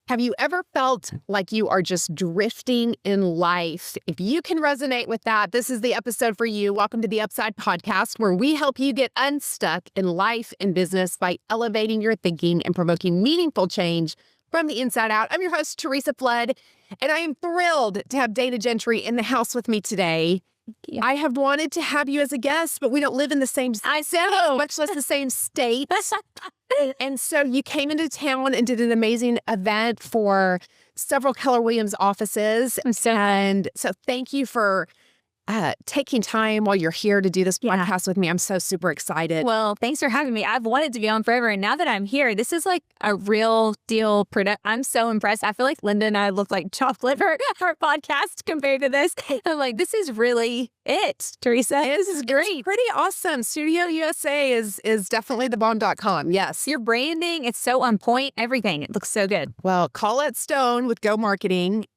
Have you ever felt like you are just drifting in life? If you can resonate with that, this is the episode for you. Welcome to the Upside Podcast, where we help you get unstuck in life and business by elevating your thinking and provoking meaningful change from the inside out. I'm your host, Theresa Flood, and I am thrilled to have Dana Gentry in the house with me today. I have wanted to have you as a guest, but we don't live in the same state, much less the same state. And so you came into town and did an amazing event for several Keller Williams offices. And so thank you for taking time while you're here to do this podcast with me. I'm so super excited. Well, thanks for having me. I've wanted to be on forever. And now that I'm here, this is like a real deal product. I'm so impressed. I feel like Linda and I look like chocolate for our podcast compared to this. I'm like, this is really it, Theresa. This is great. It's pretty awesome. Studio USA is definitely the bomb.com. Yes. Your branding, it's so on point. Everything. It looks so good. Well, Colette Stone with Go Marketing,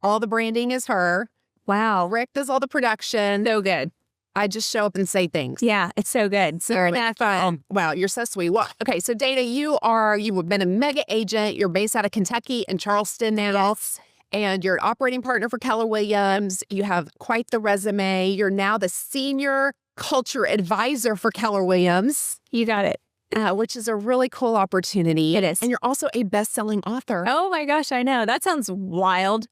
all the branding is her. Wow. Rick does all the production. So good. I just show up and say things. Yeah, it's so good. So have fun. Wow, you're so sweet. Well, okay, so Dana, you've been a mega agent. You're based out of Kentucky and Charleston now. Yes. And you're an operating partner for Keller Williams. You have quite the resume. You're now the senior culture advisor for Keller Williams. You got it. Which is a really cool opportunity. It is. And you're also a best-selling author. Oh my gosh, I know. That sounds wild.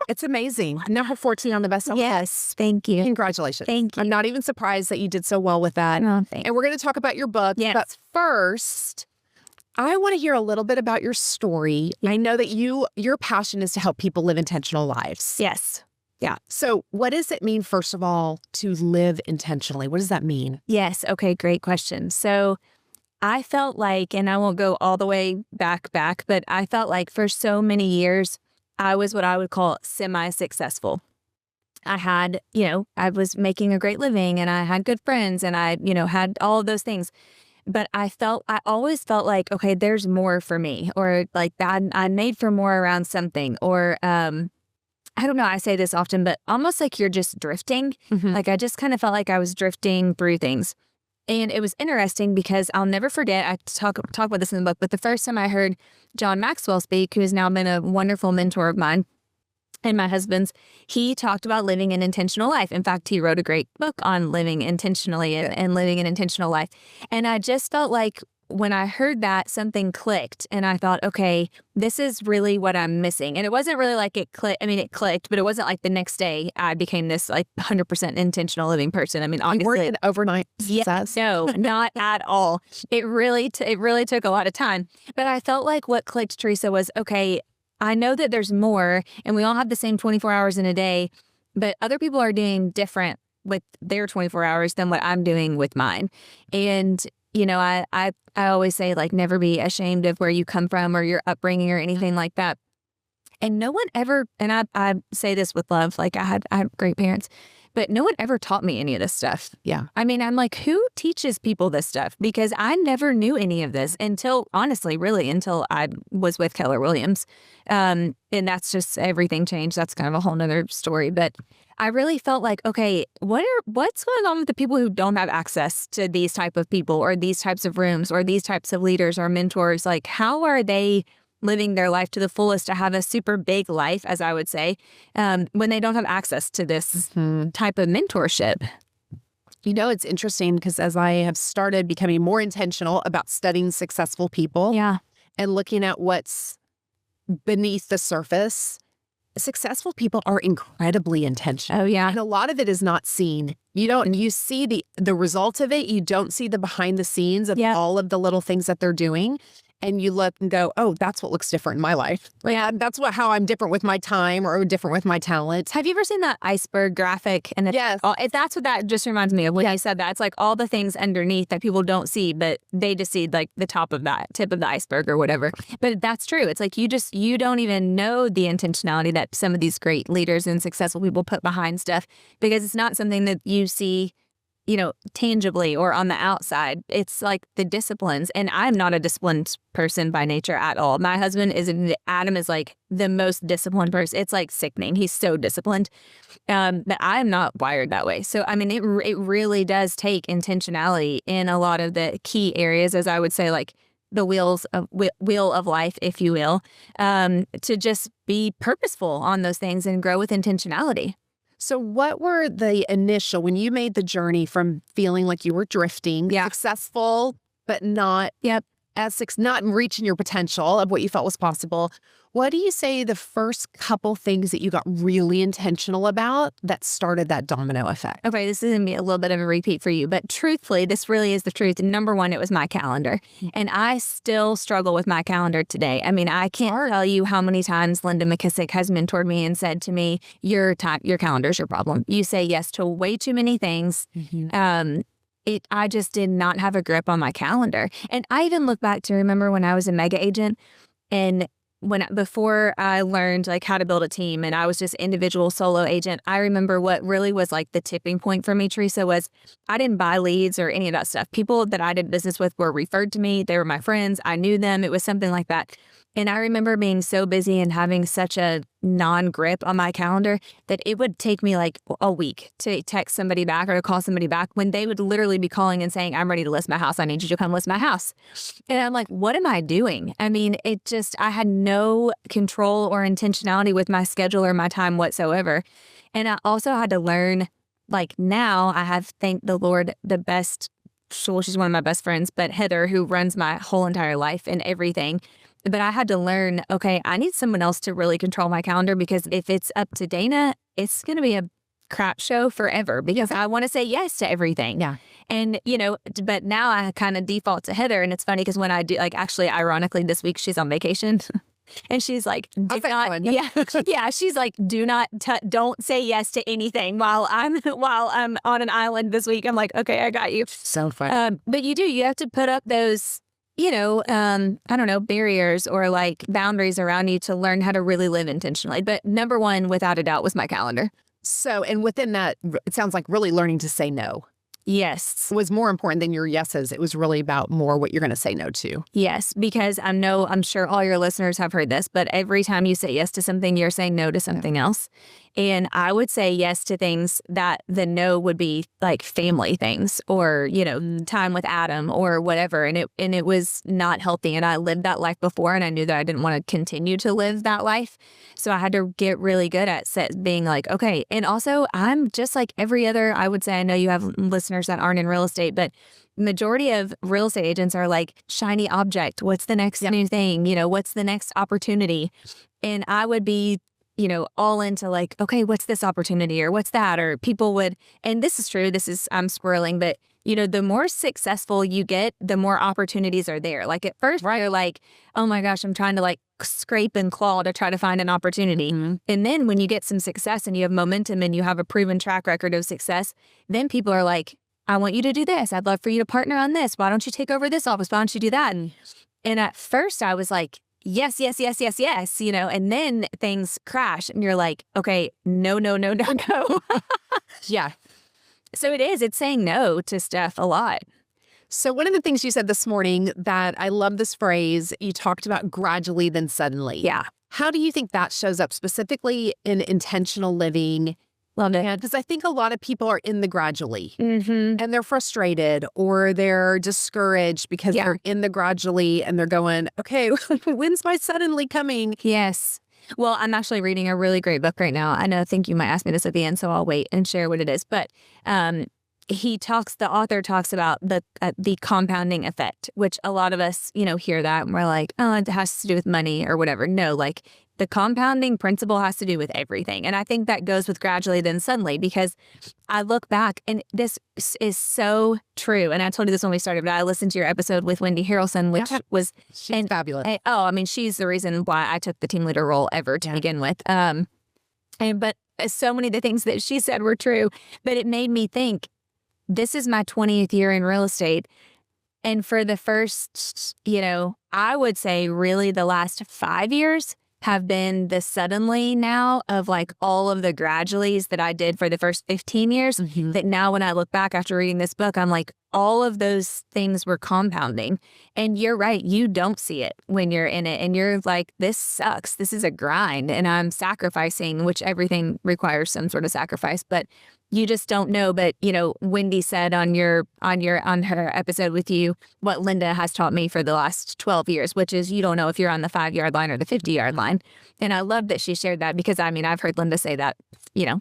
It's amazing. Number 14 on the bestseller. Yes, thank you. Congratulations. Thank you. I'm not even surprised that you did so well with that. Oh, thanks. And we're going to talk about your book. Yes. But first, I want to hear a little bit about your story. I know that your passion is to help people live intentional lives. Yes. Yeah. So what does it mean, first of all, to live intentionally? What does that mean? Yes. Okay, great question. So I felt like, and I won't go all the way back, but I felt like for so many years, I was what I would call semi-successful. I had, I was making a great living and I had good friends and I, had all of those things. But I always felt like, okay, there's more for me, or like I'm made for more around something, or I don't know, I say this often, but almost like you're just drifting. Mm-hmm. Like I just kind of felt like I was drifting through things. And it was interesting because I'll never forget, I talk about this in the book, but the first time I heard John Maxwell speak, who has now been a wonderful mentor of mine and my husband's, he talked about living an intentional life. In fact, he wrote a great book on living intentionally and living an intentional life. And I just felt like when I heard that, something clicked and I thought, okay, this is really what I'm missing. And it wasn't really like it clicked. I mean, it clicked, but it wasn't like the next day I became this like 100% intentional living person. I mean, obviously. You weren't an overnight success. No, not at all. It really took a lot of time. But I felt like what clicked, Theresa, was, okay, I know that there's more and we all have the same 24 hours in a day, but other people are doing different with their 24 hours than what I'm doing with mine. And I always say, like, never be ashamed of where you come from or your upbringing or anything like that. And no one ever, and I say this with love, like I had great parents, but no one ever taught me any of this stuff. Yeah. I mean, I'm like, who teaches people this stuff? Because I never knew any of this until I was with Keller Williams. And that's just, everything changed. That's kind of a whole nother story. But I really felt like, okay, what's going on with the people who don't have access to these type of people or these types of rooms or these types of leaders or mentors? Like, how are they living their life to the fullest to have a super big life, as I would say, when they don't have access to this type of mentorship? It's interesting because as I have started becoming more intentional about studying successful people and looking at what's beneath the surface, successful people are incredibly intentional. Oh, yeah. And a lot of it is not seen. You see the result of it. You don't see the behind the scenes of all of the little things that they're doing. And you look and go, oh, that's what looks different in my life. Yeah, that's how I'm different with my time or different with my talent. Have you ever seen that iceberg graphic? And yes. That's what that just reminds me of when you said that. It's like all the things underneath that people don't see, but they just see like the top of that, tip of the iceberg or whatever. But that's true. It's like you don't even know the intentionality that some of these great leaders and successful people put behind stuff, because it's not something that you see tangibly or on the outside. It's like the disciplines. And I'm not a disciplined person by nature at all. My husband Adam is like the most disciplined person. It's like sickening. He's so disciplined. But I'm not wired that way. So, I mean, it really does take intentionality in a lot of the key areas, as I would say, like the wheel of life, if you will, to just be purposeful on those things and grow with intentionality. So what were the initial, when you made the journey from feeling like you were drifting, successful, but not not reaching your potential of what you felt was possible, what do you say the first couple things that you got really intentional about that started that domino effect? Okay, this is going to be a little bit of a repeat for you, but truthfully, this really is the truth. Number one, it was my calendar. And I still struggle with my calendar today. I mean, I can't tell you how many times Linda McKissick has mentored me and said to me, your calendar's your problem. You say yes to way too many things. I just did not have a grip on my calendar. And I even look back to remember when I was a mega agent and before I learned like how to build a team and I was just individual solo agent, I remember what really was like the tipping point for me, Theresa, was I didn't buy leads or any of that stuff. People that I did business with were referred to me. They were my friends. I knew them. It was something like that. And I remember being so busy and having such a non-grip on my calendar that it would take me like a week to text somebody back or to call somebody back when they would literally be calling and saying, I'm ready to list my house. I need you to come list my house. And I'm like, what am I doing? I mean, I had no control or intentionality with my schedule or my time whatsoever. And I also had to learn, like now I have, thank the Lord, the best, well, she's one of my best friends, but Heather, who runs my whole entire life and everything. But I had to learn, okay, I need someone else to really control my calendar because if it's up to Dana, it's going to be a crap show forever because I want to say yes to everything. Yeah. And, but now I kind of default to Heather. And it's funny because when I do, like, actually, ironically, this week she's on vacation. And she's like, she's like, don't say yes to anything while I'm on an island this week. I'm like, okay, I got you. So fun. But you have to put up those, I don't know, barriers or like boundaries around you to learn how to really live intentionally. But number one, without a doubt, was my calendar. So, and within that, it sounds like really learning to say no. Yes. Was more important than your yeses. It was really about more what you're going to say no to. Yes, because I'm sure all your listeners have heard this, but every time you say yes to something, you're saying no to something else. And I would say yes to things that the no would be like family things or, time with Adam or whatever. And it was not healthy. And I lived that life before and I knew that I didn't want to continue to live that life. So I had to get really good at being like, okay. And also I'm just like every other, I would say, I know you have listeners that aren't in real estate, but majority of real estate agents are like shiny object. What's the next new thing? What's the next opportunity? And I would be all into like, okay, what's this opportunity or what's that? Or people would, and this is true, I'm swirling, but the more successful you get, the more opportunities are there. Like at first, you're like, oh my gosh, I'm trying to like scrape and claw to try to find an opportunity. Mm-hmm. And then when you get some success and you have momentum and you have a proven track record of success, then people are like, I want you to do this. I'd love for you to partner on this. Why don't you take over this office? Why don't you do that? And at first I was like, yes, and then things crash and you're like, okay, no. Yeah. So it's saying no to stuff a lot. So one of the things you said this morning that I love this phrase, you talked about gradually then suddenly. Yeah. How do you think that shows up specifically in intentional living? Love it. Because I think a lot of people are in the gradually and they're frustrated or they're discouraged because they're in the gradually and they're going, okay, when's my suddenly coming? Yes. Well, I'm actually reading a really great book right now. I think you might ask me this at the end, so I'll wait and share what it is. But the author talks about the compounding effect, which a lot of us, hear that and we're like, oh, it has to do with money or whatever. No, like the compounding principle has to do with everything. And I think that goes with gradually then suddenly because I look back and this is so true. And I told you this when we started, but I listened to your episode with Wendy Harrelson, which was fabulous. She's the reason why I took the team leader role ever to begin with. But so many of the things that she said were true, but it made me think, this is my 20th year in real estate. And for the first, I would say really the last 5 years have been the suddenly now of like all of the graduallys that I did for the first 15 years that now when I look back after reading this book, I'm like, all of those things were compounding. And you're right. You don't see it when you're in it. And you're like, this sucks. This is a grind. And I'm sacrificing, which everything requires some sort of sacrifice. But you just don't know. But, Wendy said on her episode with you, what Linda has taught me for the last 12 years, which is you don't know if you're on the 5-yard line or the 50-yard line. And I love that she shared that because, I've heard Linda say that,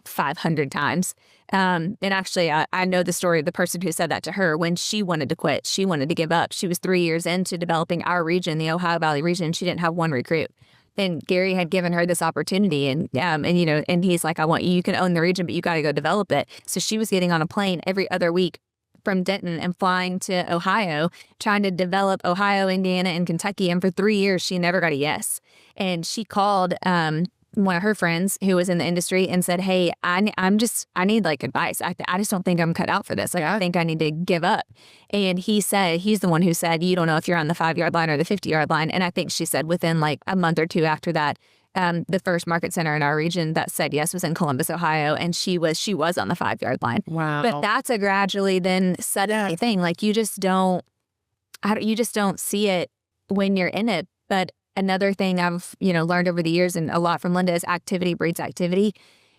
500 times. And actually, I know the story of the person who said that to her when she wanted to quit. She wanted to give up. She was 3 years into developing our region, the Ohio Valley region. She didn't have one recruit. And Gary had given her this opportunity and he's like, you can own the region, but you got to go develop it. So she was getting on a plane every other week from Denton and flying to Ohio, trying to develop Ohio, Indiana, and Kentucky. And for 3 years, she never got a yes. And she called one of her friends who was in the industry and said, hey, I need like advice. I just don't think I'm cut out for this. Like, I think I need to give up. And he's the one who said, you don't know if you're on the 5-yard line or the 50-yard line. And I think she said within like a month or two after that, the first market center in our region that said yes was in Columbus, Ohio. And she was on the 5-yard line. Wow. But that's a gradually then suddenly thing. Like you just don't see it when you're in it. But another thing I've, learned over the years and a lot from Linda is activity breeds activity.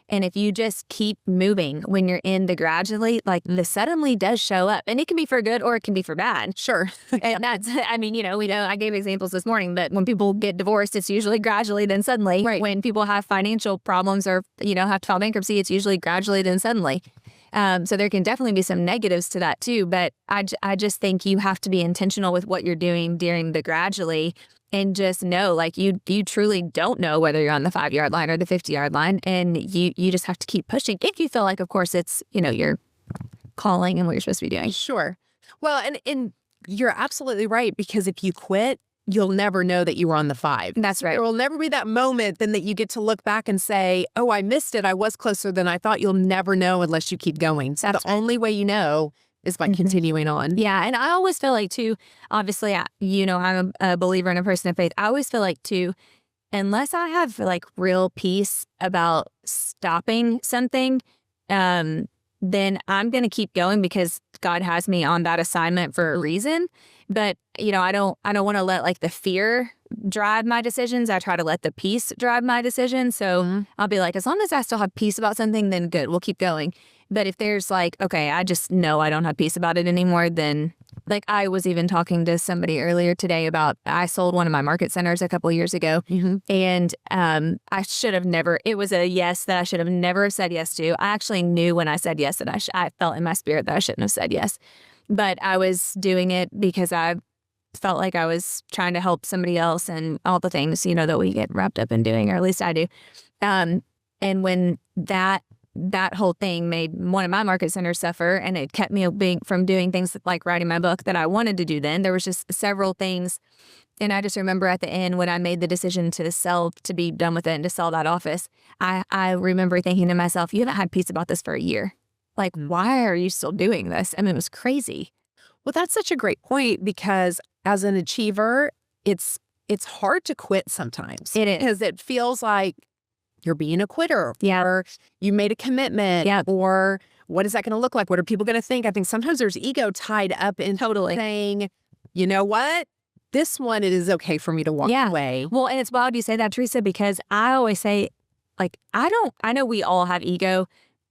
And if you just keep moving when you're in the gradually, like the suddenly does show up. And it can be for good or it can be for bad. Sure. And that's, we know, I gave examples this morning that when people get divorced, it's usually gradually then suddenly. Right. When people have financial problems or, have to file bankruptcy, it's usually gradually then suddenly. So there can definitely be some negatives to that too. But I just think you have to be intentional with what you're doing during the gradually. And just know, like you truly don't know whether you're on the 5-yard line or the 50-yard line. And you just have to keep pushing if you feel like, of course, it's, your calling and what you're supposed to be doing. Sure. Well, and you're absolutely right, because if you quit, you'll never know that you were on the 5. That's right. There will never be that moment then that you get to look back and say, oh, I missed it. I was closer than I thought. You'll never know unless you keep going. So the only way you know is by continuing on. Yeah. And I always feel like, too, obviously, I'm a believer and a person of faith. I always feel like, too, unless I have like real peace about stopping something, then I'm going to keep going because God has me on that assignment for a reason. But, I don't want to let like the fear drive my decisions. I try to let the peace drive my decisions. So I'll be like, as long as I still have peace about something, then good, we'll keep going. But if there's like, okay, I just know I don't have peace about it anymore, then like I was even talking to somebody earlier today about, I sold one of my market centers a couple of years ago. And I should have never, it was a yes that I should have never said yes to. I actually knew when I said yes that I felt in my spirit that I shouldn't have said yes. But I was doing it because I felt like I was trying to help somebody else and all the things, that we get wrapped up in doing, or at least I do. And when that whole thing made one of my market centers suffer, and it kept me from doing things like writing my book that I wanted to do then. There was just several things. And I just remember at the end when I made the decision to be done with it and to sell that office, I remember thinking to myself, you haven't had peace about this for a year. Like, why are you still doing this? I mean, it was crazy. Well, that's such a great point, because as an achiever, it's hard to quit sometimes. It is. Because it feels like you're being a quitter. Yeah. Or you made a commitment. Yeah. Or what is that going to look like? What are people going to think? I think sometimes there's ego tied up in saying, you know what? This one, it is okay for me to walk away. Well, and it's wild you say that, Theresa, because I always say, like, I know we all have ego,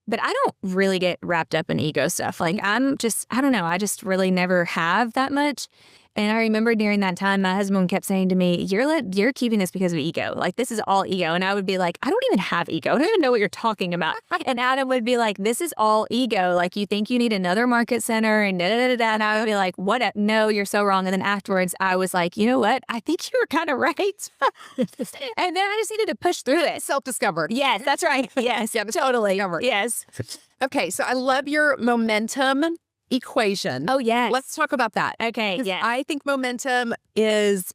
but I don't really get wrapped up in ego stuff. Like, I don't know. I just really never have that much. And I remember during that time, my husband kept saying to me, you're keeping this because of ego. Like, this is all ego. And I would be like, I don't even have ego. I don't even know what you're talking about. And Adam would be like, this is all ego. Like, you think you need another market center and da-da-da-da. And I would be like, what? No, you're so wrong. And then afterwards, I was like, you know what? I think you were kind of right. And then I just needed to push through it. Self-discovered. Yes, that's right. Yes, totally. Yes. Okay, so I love your momentum equation. Oh, yes. Let's talk about that. Okay, yeah. I think momentum it's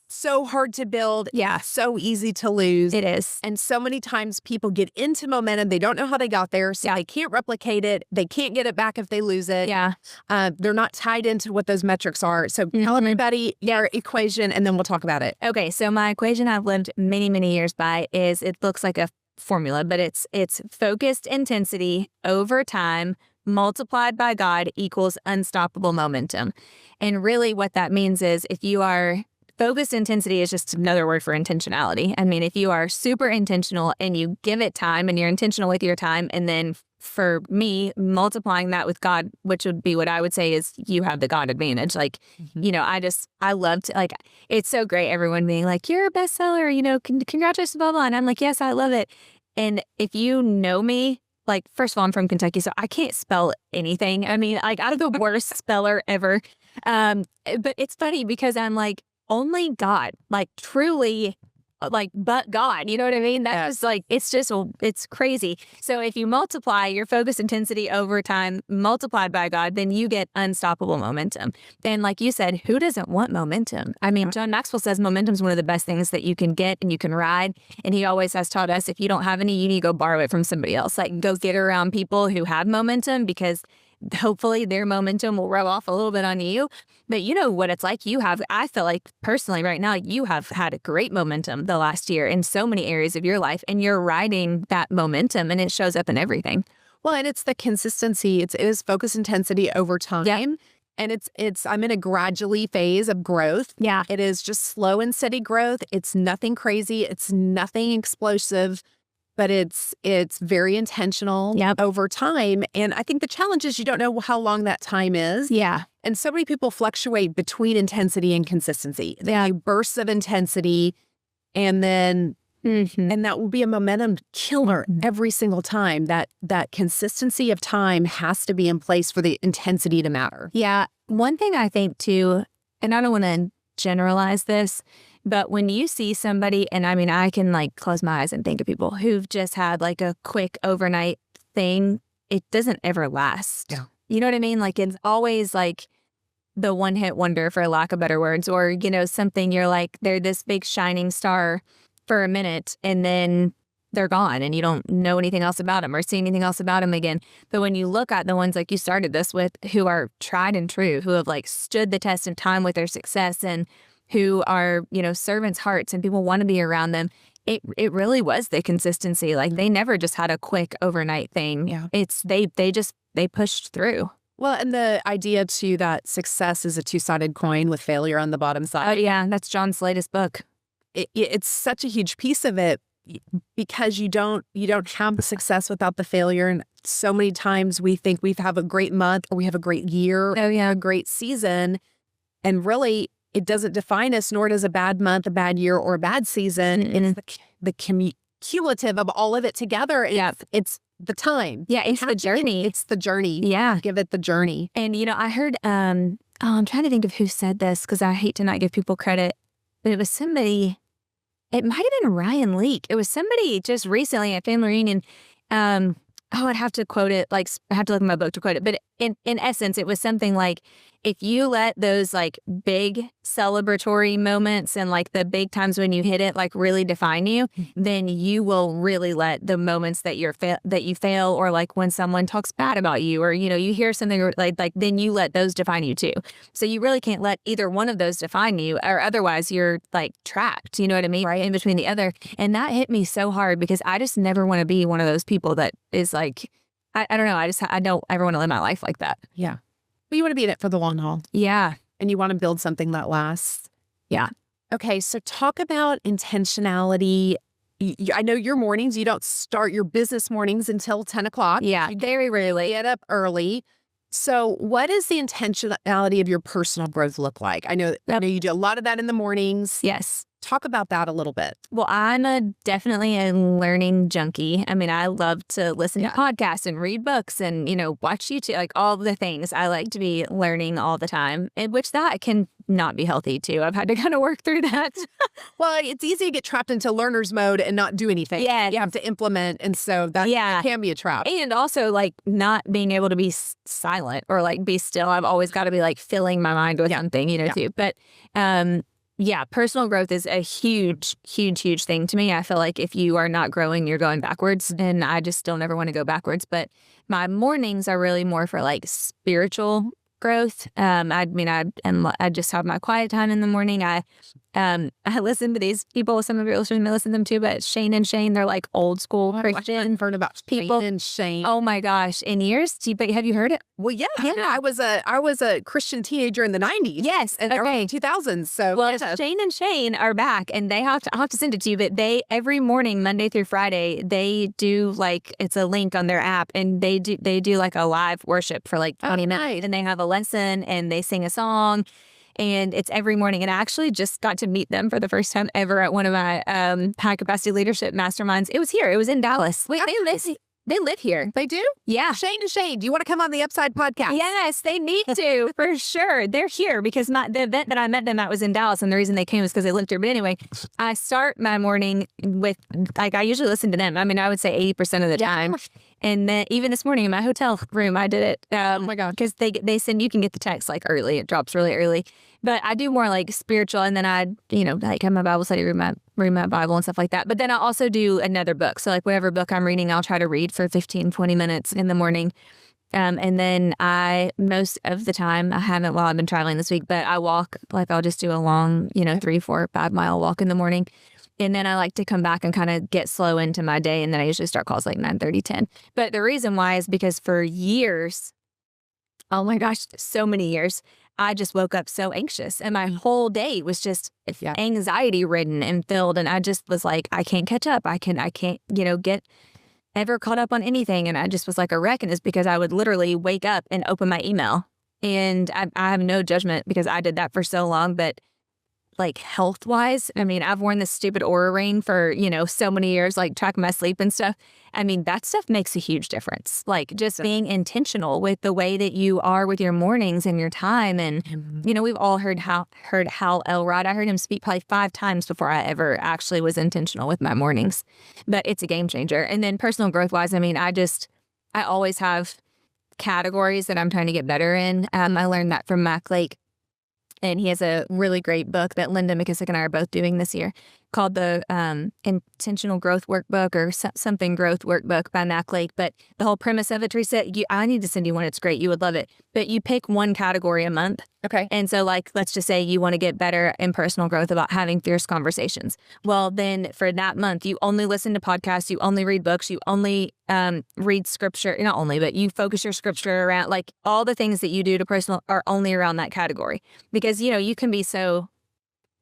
so hard to build. Yeah. So easy to lose. It is. And so many times people get into momentum. They don't know how they got there. So they can't replicate it. They can't get it back if they lose it. Yeah. They're not tied into what those metrics are. So tell everybody your equation, and then we'll talk about it. Okay, so my equation I've lived many, many years by is, it looks like a formula, but it's focused intensity over time multiplied by God equals unstoppable momentum. And really what that means is, if you are focused intensity is just another word for intentionality. I mean, if you are super intentional and you give it time and you're intentional with your time, and then for me, multiplying that with God, which would be what I would say is you have the God advantage. Like, I love to, like, it's so great. Everyone being like, you're a bestseller, congratulations, blah, blah. And I'm like, yes, I love it. And if you know me, like, first of all, I'm from Kentucky, so I can't spell anything. I mean, like, I'm the worst speller ever. But it's funny because I'm like, only God, like, truly, like, but God, you know what I mean? That's like, it's crazy. So if you multiply your focus intensity over time multiplied by God, then you get unstoppable momentum. And like you said, who doesn't want momentum? I mean, John Maxwell says momentum is one of the best things that you can get and you can ride. And he always has taught us, if you don't have any, you need to go borrow it from somebody else. Like, go get around people who have momentum, because hopefully their momentum will rub off a little bit on you. But you know what it's like. I feel like personally right now, you have had a great momentum the last year in so many areas of your life, and you're riding that momentum, and it shows up in everything. Well, and it's the consistency. It is focus intensity over time. Yeah. And I'm in a gradually phase of growth. Yeah. It is just slow and steady growth. It's nothing crazy. It's nothing explosive. But it's very intentional over time. And I think the challenge is you don't know how long that time is. Yeah. And so many people fluctuate between intensity and consistency. They have bursts of intensity, and then and that will be a momentum killer every single time. That consistency of time has to be in place for the intensity to matter. Yeah. One thing I think too, and I don't want to generalize this, but when you see somebody, and I mean, I can like close my eyes and think of people who've just had like a quick overnight thing, it doesn't ever last. Yeah. You know what I mean? Like, it's always like the one hit wonder, for lack of better words, or, something you're like, they're this big shining star for a minute and then they're gone and you don't know anything else about them or see anything else about them again. But when you look at the ones like you started this with, who are tried and true, who have like stood the test of time with their success, and who are, servants' hearts and people want to be around them. It really was the consistency. Like, they never just had a quick overnight thing. Yeah. It's they pushed through. Well, and the idea too that success is a two-sided coin with failure on the bottom side. Oh yeah, that's John's latest book. It's such a huge piece of it, because you don't have the success without the failure. And so many times we think we have a great month or we have a great year, a great season, and really, it doesn't define us, nor does a bad month, a bad year, or a bad season. It's the cumulative of all of it together. It's the time. Yeah, it's the journey. It's the journey. Yeah. Give it the journey. And, I heard, I'm trying to think of who said this, because I hate to not give people credit, but it was somebody, it might have been Ryan Leake. It was somebody just recently at family reunion. I'd have to quote it, like, I have to look at my book to quote it. But in essence, it was something like, if you let those like big celebratory moments and like the big times when you hit it like really define you, then you will really let the moments that you fail, or like when someone talks bad about you, or you hear something like then you let those define you too. So you really can't let either one of those define you, or otherwise you're like trapped. You know what I mean? Right in between the other. And that hit me so hard, because I just never want to be one of those people that is like, I don't know. I don't ever want to live my life like that. Yeah. But you want to be in it for the long haul. Yeah. And you want to build something that lasts. Yeah. Okay. So talk about intentionality. I know your mornings, you don't start your business mornings until 10 o'clock. Yeah. Very rarely. Get up early. So what does the intentionality of your personal growth look like? I know you do a lot of that in the mornings. Yes. Talk about that a little bit. Well, I'm definitely a learning junkie. I mean, I love to listen to podcasts and read books and, watch YouTube, like all the things. I like to be learning all the time, which that can not be healthy too. I've had to kind of work through that. Well, it's easy to get trapped into learner's mode and not do anything. Yeah. You have to implement. And so that can be a trap. And also like not being able to be silent or like be still. I've always got to be like filling my mind with something, too. But, personal growth is a huge, huge, huge thing to me. I feel like if you are not growing, you're going backwards, and I just still never want to go backwards. But my mornings are really more for like spiritual growth. I just have my quiet time in the morning. I I listen to these people, some of your listeners may listen to them too, but Shane and Shane, they're like old school Christian. I've heard about people. Shane and Shane. Oh my gosh. In years, have you heard it? Well, yeah. I was a Christian teenager in the 90s. Yes. And early 2000s. So well, Shane and Shane are back, and I'll have to send it to you, but they, every morning, Monday through Friday, they do like, it's a link on their app, and they do like a live worship for like 20 minutes, and they have a lesson and they sing a song. And it's every morning. And I actually just got to meet them for the first time ever at one of my high capacity leadership masterminds. It was here. It was in Dallas. Wait, they live here. They do? Yeah. Shane and Shane, do you want to come on the Upside Podcast? Yes, they need to, for sure. They're here because the event that I met them at was in Dallas, and the reason they came is because they lived here. But anyway, I start my morning with, like, I usually listen to them. I mean, I would say 80% of the time. And then even this morning in my hotel room, I did it. Oh my God. Because they send, you can get the text like early. It drops really early. But I do more like spiritual, and then I, like have my Bible study, read my Bible and stuff like that. But then I also do another book. So like whatever book I'm reading, I'll try to read for 15, 20 minutes in the morning. And then most of the time, I haven't while I've been traveling this week, but I walk, like I'll just do a long, 3, 4, 5 mile walk in the morning. And then I like to come back and kind of get slow into my day. And then I usually start calls like 9:30, 10. But the reason why is because for years, oh my gosh, so many years, I just woke up so anxious. And my whole day was just anxiety ridden and filled. And I just was like, I can't catch up. I can't, get ever caught up on anything. And I just was like a wreck. And it's because I would literally wake up and open my email. And I have no judgment because I did that for so long. But like health wise, I mean, I've worn this stupid Aura ring for, so many years, like tracking my sleep and stuff. I mean, that stuff makes a huge difference. Like just being intentional with the way that you are with your mornings and your time. And, we've all heard Hal Elrod. I heard him speak probably 5 times before I ever actually was intentional with my mornings. But it's a game changer. And then personal growth wise, I mean, I always have categories that I'm trying to get better in. I learned that from Mac Lake. And he has a really great book that Linda McKissick and I are both doing this year called the Intentional Growth Workbook or something Growth Workbook by Mac Lake. But the whole premise of it, Theresa, I need to send you one. It's great. You would love it. But you pick one category a month. Okay. And so like, let's just say you want to get better in personal growth about having fierce conversations. Well, then for that month, you only listen to podcasts, you only read books, you only read scripture, not only, but you focus your scripture around like all the things that you do to personal are only around that category. Because, you can be so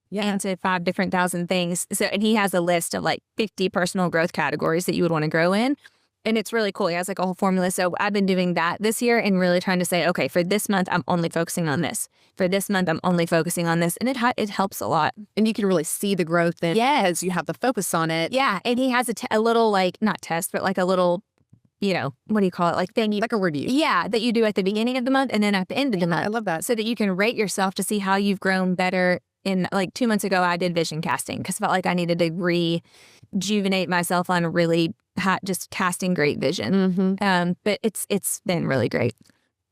into 5,000 things. So, and he has a list of like 50 personal growth categories that you would want to grow in. And it's really cool. He has like a whole formula. So I've been doing that this year and really trying to say, okay, for this month, I'm only focusing on this. For this month, I'm only focusing on this. And it helps a lot. And you can really see the growth then as you have the focus on it. Yeah. And he has a little like, not test, but like a little, what do you call it? Like thing. Like a review. Yeah. That you do at the beginning of the month and then at the end of the month. I love that. So that you can rate yourself to see how you've grown better. In like 2 months ago, I did vision casting because I felt like I needed to rejuvenate myself on really just casting great vision. But it's been really great.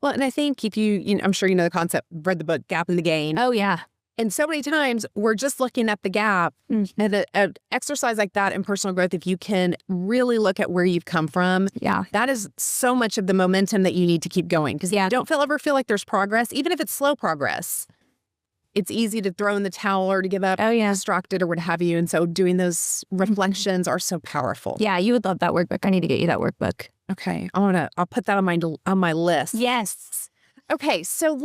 Well, and I think if I'm sure you know the concept, read the book, Gap in the Gain. Oh, yeah. And so many times we're just looking at the gap. And an exercise like that in personal growth, if you can really look at where you've come from, that is so much of the momentum that you need to keep going. Because you don't ever feel like there's progress, even if it's slow progress. It's easy to throw in the towel or to give up, distracted or what have you. And so doing those reflections are so powerful. Yeah, you would love that workbook. I need to get you that workbook. Okay, I'll put that on my list. Yes. Okay, so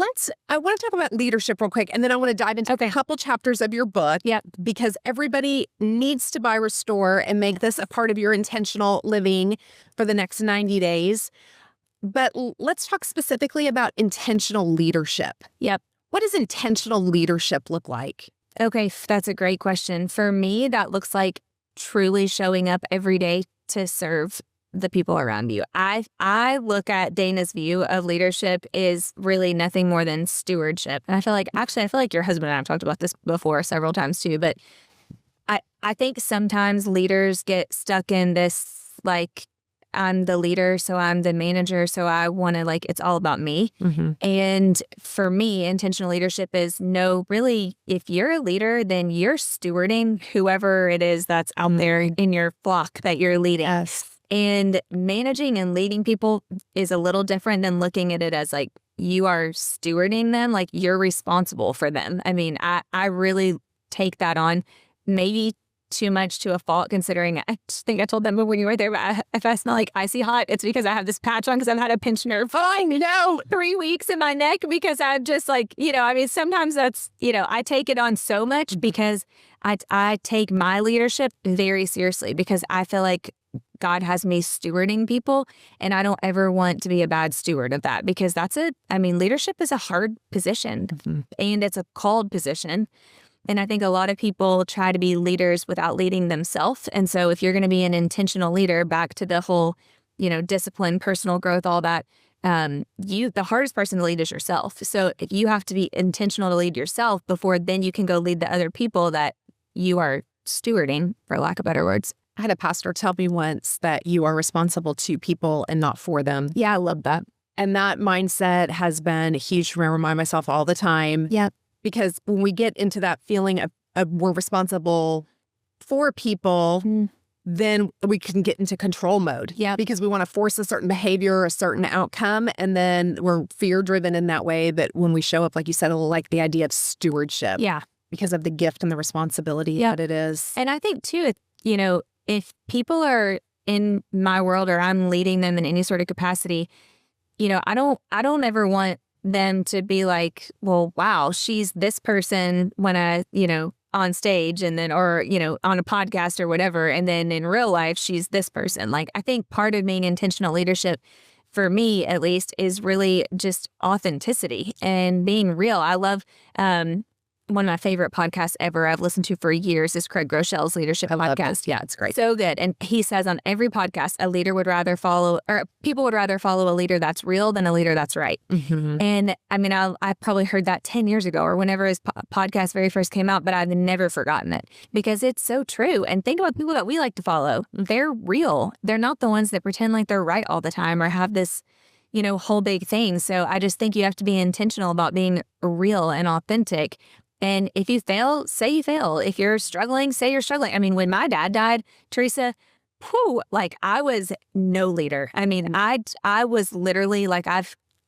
I want to talk about leadership real quick, and then I want to dive into a couple chapters of your book. Yep. Because everybody needs to buy Restore and make this a part of your intentional living for the next 90 days. But let's talk specifically about intentional leadership. Yep. What does intentional leadership look like? Okay, that's a great question. For me, that looks like truly showing up every day to serve the people around you. I look at Dana's view of leadership is really nothing more than stewardship. And I feel like your husband and I have talked about this before several times too, but I think sometimes leaders get stuck in this like, I'm the leader, so I'm the manager, so I want to it's all about me. And for me, intentional leadership is really, if you're a leader, then you're stewarding whoever it is that's out there in your flock that you're leading. Yes. And managing and leading people is a little different than looking at it as you are stewarding them, like you're responsible for them. I mean, I really take that on, maybe too much to a fault, considering I think I told them when you were there, but if I smell like icy hot, it's because I have this patch on because I've had a pinched nerve for 3 weeks in my neck because I'm just like, I mean, sometimes that's, I take it on so much because I take my leadership very seriously because I feel like God has me stewarding people, and I don't ever want to be a bad steward of that because leadership is a hard position and it's a called position. And I think a lot of people try to be leaders without leading themselves. And so if you're going to be an intentional leader, back to the whole, discipline, personal growth, all that, the hardest person to lead is yourself. So if you have to be intentional to lead yourself before then you can go lead the other people that you are stewarding, for lack of better words. I had a pastor tell me once that you are responsible to people and not for them. Yeah, I love that. And that mindset has been huge for me. I remind myself all the time. Yeah. Because when we get into that feeling of we're responsible for people, then we can get into control mode. Yeah. Because we want to force a certain behavior, a certain outcome. And then we're fear-driven in that way that when we show up, like you said, like the idea of stewardship. Yeah. Because of the gift and the responsibility that it is. And I think, too, if people are in my world or I'm leading them in any sort of capacity, I don't ever want them to be like, well, wow, she's this person when I, on stage and then, or, on a podcast or whatever. And then in real life, she's this person. Like, I think part of being intentional leadership, for me at least, is really just authenticity and being real. I love, one of my favorite podcasts ever I've listened to for years is Craig Groeschel's Leadership Podcast. Yeah, it's great. So good. And he says on every podcast, people would rather follow a leader that's real than a leader that's right. Mm-hmm. And I mean, I probably heard that 10 years ago or whenever his podcast very first came out, but I've never forgotten it because it's so true. And think about people that we like to follow. They're real. They're not the ones that pretend like they're right all the time or have this, whole big thing. So I just think you have to be intentional about being real and authentic. And if you fail, say you fail. If you're struggling, say you're struggling. I mean, when my dad died, Theresa, I was no leader. I mean, I was literally like,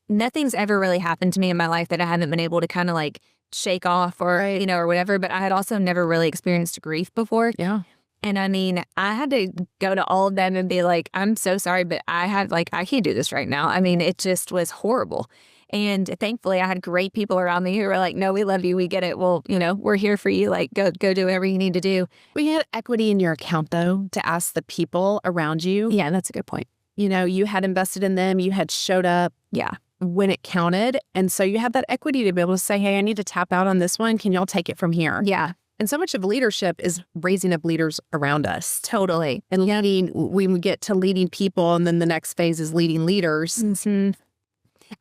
nothing's ever really happened to me in my life that I haven't been able to kind of like shake off or, or whatever. But I had also never really experienced grief before. Yeah. And I mean, I had to go to all of them and be like, I'm so sorry, but I can't do this right now. I mean, it just was horrible. And thankfully, I had great people around me who were like, no, we love you. We get it. Well, we're here for you. Like, go do whatever you need to do. We had equity in your account, though, to ask the people around you. Yeah, that's a good point. You had invested in them. You had showed up when it counted. And so you have that equity to be able to say, hey, I need to tap out on this one. Can y'all take it from here? Yeah. And so much of leadership is raising up leaders around us. Totally. And we get to leading people, and then the next phase is leading leaders. Mm-hmm.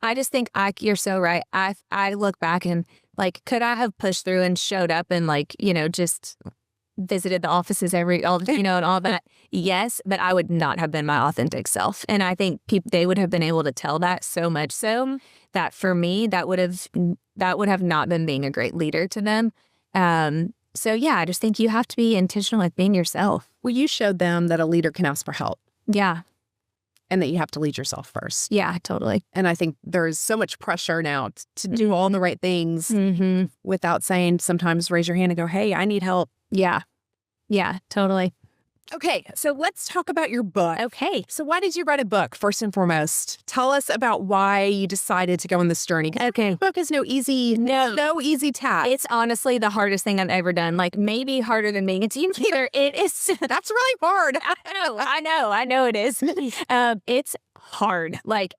I just think you're so right. I look back and like, could I have pushed through and showed up and like, just visited the offices and all that? Yes, but I would not have been my authentic self. And I think they would have been able to tell that so much so that for me, that would have not been being a great leader to them. So yeah, I just think you have to be intentional with being yourself. Well, you showed them that a leader can ask for help. Yeah. And that you have to lead yourself first. Yeah, totally. And I think there's so much pressure now to do all the right things without saying, sometimes raise your hand and go, hey, I need help. Yeah. Yeah, totally. Okay, so let's talk about your book. Okay. So why did you write a book, first and foremost? Tell us about why you decided to go on this journey. Okay. The book is no easy task. It's honestly the hardest thing I've ever done. Like maybe harder than being a team leader. It is. That's really hard. I know it is. It's hard. Like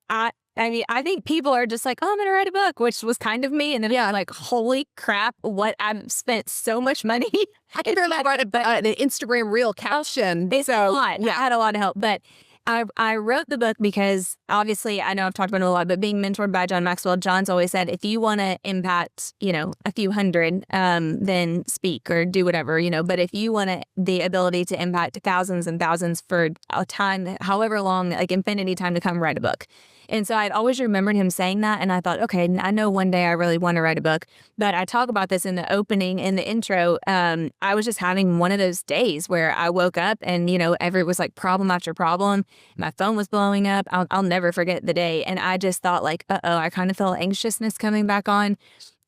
I mean, I think people are just like, oh, I'm going to write a book, which was kind of me. And then I'm like, holy crap, what I've spent so much money. I can barely write an Instagram reel caption. It's a lot. Yeah. I had a lot of help. But I wrote the book because obviously, I know I've talked about it a lot, but being mentored by John Maxwell, John's always said, if you want to impact, a few hundred, then speak or do whatever, but if you want the ability to impact thousands and thousands for a time, however long, like infinity time to come, write a book. And so I'd always remembered him saying that. And I thought, okay, I know one day I really want to write a book. But I talk about this in the opening, in the intro. I was just having one of those days where I woke up and, it was like problem after problem. My phone was blowing up. I'll never forget the day. And I just thought like, I kind of felt anxiousness coming back on.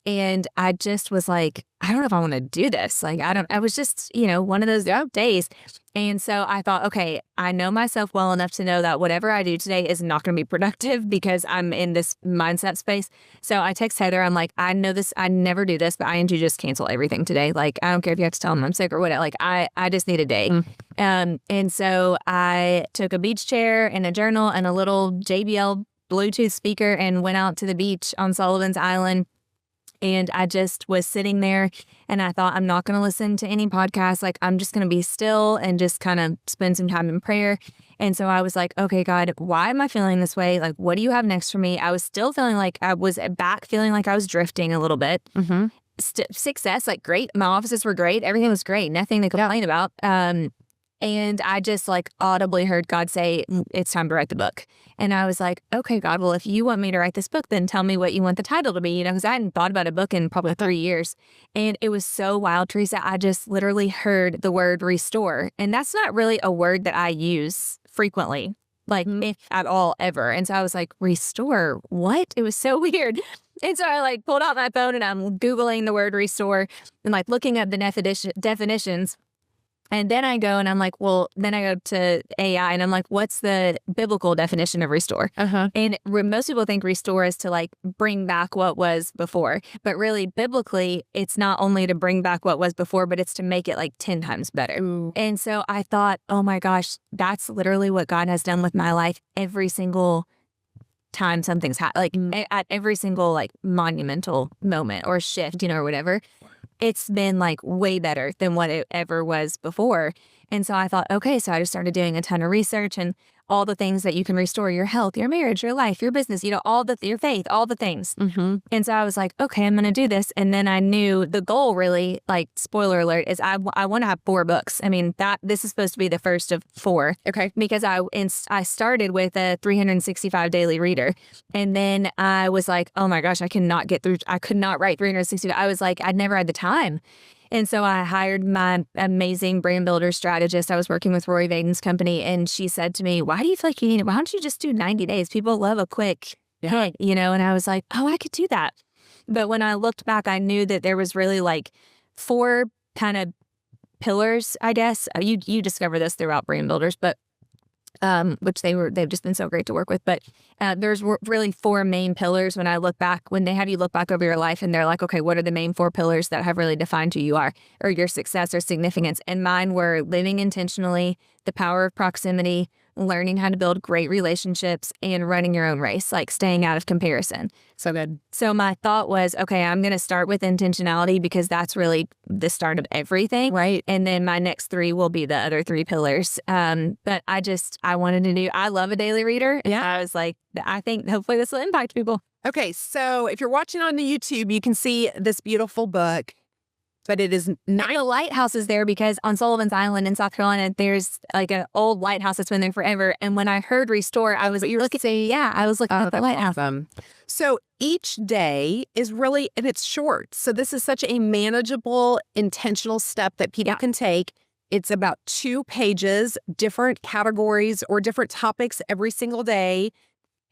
And I just was like, I don't know if I want to do this. Like, I was just, one of those days. And so I thought, okay, I know myself well enough to know that whatever I do today is not going to be productive because I'm in this mindset space. So I text Heather. I'm like, I know this, I never do this, but I need you to just cancel everything today. Like, I don't care if you have to tell them I'm sick or whatever. Like, I just need a day. And so I took a beach chair and a journal and a little JBL Bluetooth speaker and went out to the beach on Sullivan's Island. And I just was sitting there and I thought, I'm not going to listen to any podcasts. Like, I'm just going to be still and just kind of spend some time in prayer. And so I was like, okay, God, why am I feeling this way? Like, what do you have next for me? I was still feeling like I was back, feeling like I was drifting a little bit. Success, like, great. My offices were great. Everything was great. Nothing to complain about. And I just like audibly heard God say, it's time to write the book. And I was like, okay, God, well, if you want me to write this book, then tell me what you want the title to be, because I hadn't thought about a book in probably 3 years. And it was so wild, Theresa. I just literally heard the word restore. And that's not really a word that I use frequently, like if at all ever. And so I was like, restore? What? It was so weird. And so I like pulled out my phone and I'm Googling the word restore and like looking up the definitions. And then I go and I'm like, then I go to AI and I'm like, what's the biblical definition of restore? And most people think restore is to like bring back what was before. But really, biblically, it's not only to bring back what was before, but it's to make it like 10 times better. And so I thought, oh my gosh, that's literally what God has done with my life every single time something's happened. Like at every single like monumental moment or shift, or whatever. It's been like way better than what it ever was before. And so I thought, okay, so I just started doing a ton of research and all the things that you can restore: your health, your marriage, your life, your business, your faith, all the things. And so I was like, okay, I'm going to do this. And then I knew the goal, really, like, spoiler alert, is I want to have 4 books. I mean, this is supposed to be the first of 4. Okay. Because I started with a 365 daily reader. And then I was like, oh my gosh, I could not write 365. I was like, I'd never had the time. And so I hired my amazing brand builder strategist. I was working with Rory Vaden's company, and she said to me, why do you feel like you need it? Why don't you just do 90 days? People love a quick hit, And I was like, oh, I could do that. But when I looked back, I knew that there was really like 4 kind of pillars, I guess. You discover this throughout brand builders, but which they've just been so great to work with. But there's really 4 main pillars when they have you look back over your life and they're like, okay, what are the main 4 pillars that have really defined who you are or your success or significance? And mine were living intentionally, the power of proximity, learning how to build great relationships, and running your own race, like staying out of comparison. So good. So my thought was, okay, I'm going to start with intentionality because that's really the start of everything. Right. And then my next 3 will be the other 3 pillars. But I wanted to I love a daily reader. Yeah. I was like, I think hopefully this will impact people. Okay. So if you're watching on the YouTube, you can see this beautiful book. But it is not. The lighthouse is there because on Sullivan's Island in South Carolina, there's like an old lighthouse that's been there forever. And when I heard restore, I was looking at the lighthouse. Awesome. So each day is really, and it's short. So this is such a manageable, intentional step that people can take. It's about 2 pages, different categories or different topics every single day.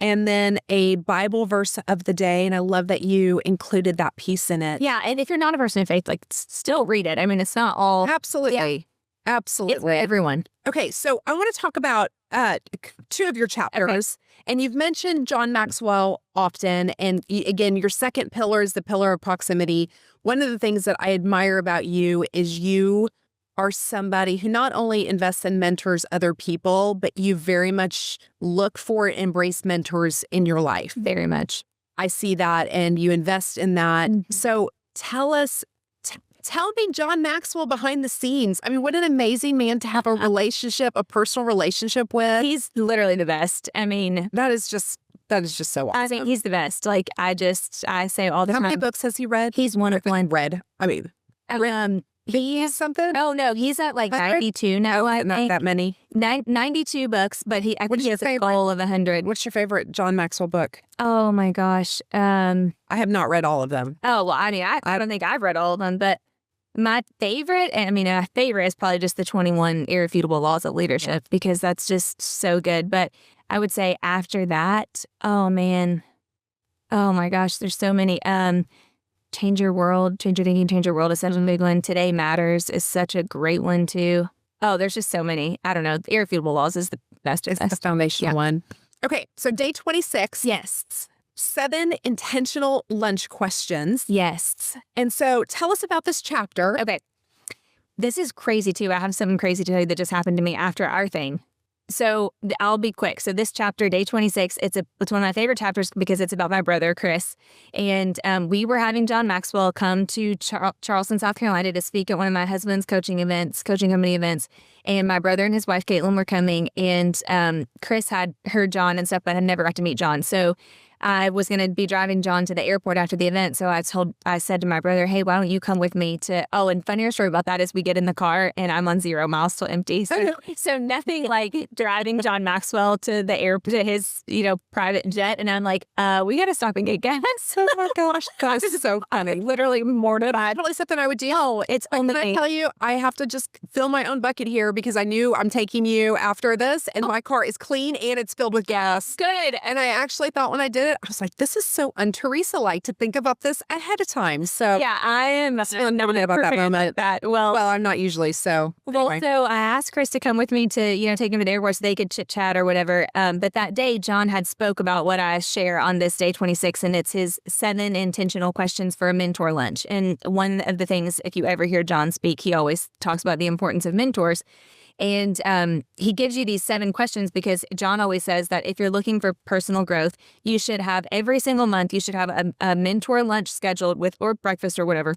And then a Bible verse of the day. And I love that you included that piece in it. Yeah. And if you're not a person of faith, like, still read it. I mean, it's not all. Absolutely. Yeah. Absolutely. It's everyone. Okay. So I want to talk about 2 of your chapters. Okay. And you've mentioned John Maxwell often. And again, your second pillar is the pillar of proximity. One of the things that I admire about you is you are somebody who not only invests and mentors other people, but you very much look for and embrace mentors in your life. Very much. I see that, and you invest in that. So tell me John Maxwell behind the scenes. I mean, what an amazing man to have a personal relationship with. He's literally the best. I mean, that is just so awesome. I mean, he's the best. Like, I say all the time. How many books has he read? He's wonderful. Read. I mean, he has something? Oh, no. He's at like 92 now. Not that many. 92 books, but he has a goal of 100. What's your favorite John Maxwell book? Oh, my gosh. I have not read all of them. Oh, well, I mean, I don't think I've read all of them, but my favorite is probably just the 21 Irrefutable Laws of Leadership, because that's just so good. But I would say after that, oh, man. Oh, my gosh. There's so many. Change Your World, Change Your Thinking, Change Your World is such a big one. Today Matters is such a great one too. Oh, there's just so many. I don't know. The Irrefutable Laws is the best. It's the foundational one. Okay, so day 26. Yes. 7 intentional lunch questions. Yes. And so tell us about this chapter. Okay. This is crazy too. I have something crazy to tell you that just happened to me after our thing. So I'll be quick. So this chapter, day 26, it's one of my favorite chapters because it's about my brother, Chris. And we were having John Maxwell come to Charleston, South Carolina to speak at one of my husband's coaching company events. And my brother and his wife, Caitlin, were coming. And Chris had heard John and stuff, but had never got to meet John. So I was going to be driving John to the airport after the event. So I said to my brother, hey, why don't you come with me to, and funnier story about that is we get in the car and I'm on 0 miles still empty. So nothing like driving John Maxwell to the airport, to his, private jet. And I'm like, we got to stop and get gas. Oh my gosh, this is so funny. Literally mortified. Probably something I would do. Oh, it's only. Can I tell you, I have to just fill my own bucket here because I knew I'm taking you after this and my car is clean and it's filled with gas. Good. And I actually thought when I did it, I was like, this is so un-Theresa-like to think about this ahead of time. So yeah, I am. I never know about that moment. Well, I'm not usually. So anyway. So I asked Chris to come with me to, take him to the airport so they could chit chat or whatever. But that day, John had spoke about what I share on this day 26, and it's his 7 intentional questions for a mentor lunch. And one of the things, if you ever hear John speak, he always talks about the importance of mentors. And he gives you these 7 questions because John always says that if you're looking for personal growth, you should have every single month, you should have a mentor lunch scheduled with, or breakfast or whatever.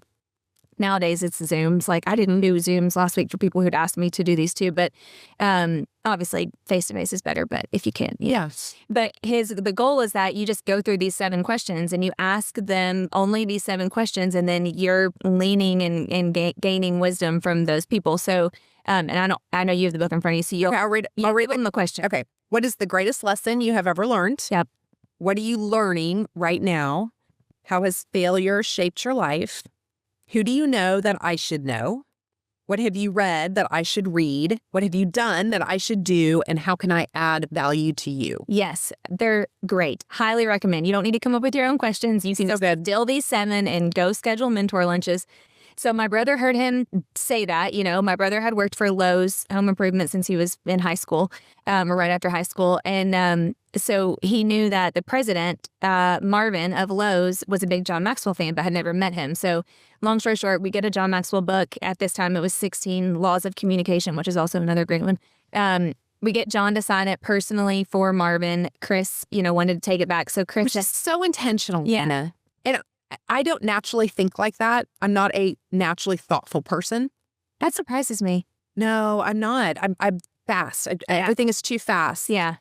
Nowadays it's Zooms. Like I didn't do Zooms last week for people who'd asked me to do these too, but obviously face-to-face is better, but if you can. Yes. But the goal is that you just go through these 7 questions and you ask them only these 7 questions, and then you're leaning and gaining wisdom from those people. So and I know you have the book in front of you, so I'll read them the question. Okay. What is the greatest lesson you have ever learned? Yep. What are you learning right now? How has failure shaped your life? Who do you know that I should know? What have you read that I should read? What have you done that I should do? And how can I add value to you? Yes, they're great. Highly recommend. You don't need to come up with your own questions. You can just dill these 7 and go schedule mentor lunches. So my brother heard him say that. My brother had worked for Lowe's Home Improvement since he was in high school, or right after high school. And so he knew that the president, Marvin of Lowe's, was a big John Maxwell fan, but had never met him. So long story short, we get a John Maxwell book. At this time, it was 16 Laws of Communication, which is also another great one. We get John to sign it personally for Marvin. Chris, wanted to take it back. So Chris, which is so intentional, yeah. Anna. And I don't naturally think like that. I'm not a naturally thoughtful person. That surprises me. No, I'm not. I'm fast. Everything is too fast. Yeah.